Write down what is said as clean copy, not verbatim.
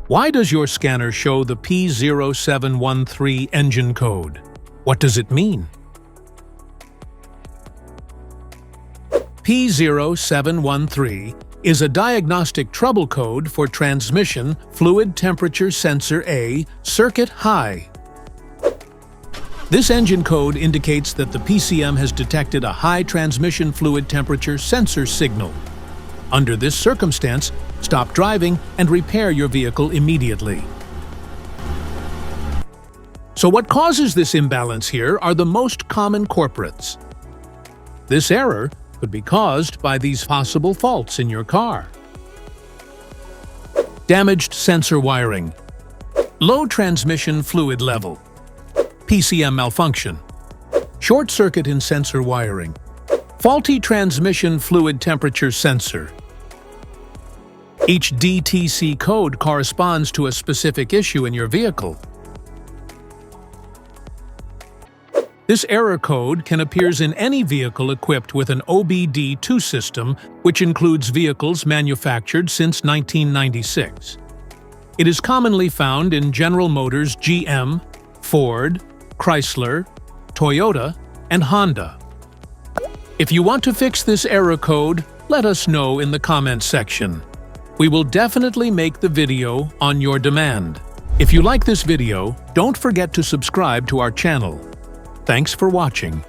Why does your scanner show the P0713 engine code? What does it mean? P0713 is a diagnostic trouble code for transmission fluid temperature sensor A circuit high. This engine code indicates that the PCM has detected a high transmission fluid temperature sensor signal. Under this circumstance, stop driving and repair your vehicle immediately. So what causes this imbalance here are the most common culprits. This error could be caused by these possible faults in your car. Damaged sensor wiring, low transmission fluid level, PCM malfunction, short circuit in sensor wiring, faulty transmission fluid temperature sensor. Each DTC code corresponds to a specific issue in your vehicle. This error code can appear in any vehicle equipped with an OBD2 system, which includes vehicles manufactured since 1996. It is commonly found in General Motors, GM, Ford, Chrysler, Toyota, and Honda. If you want to fix this error code, let us know in the comments section. We will definitely make the video on your demand. If you like this video, don't forget to subscribe to our channel. Thanks for watching.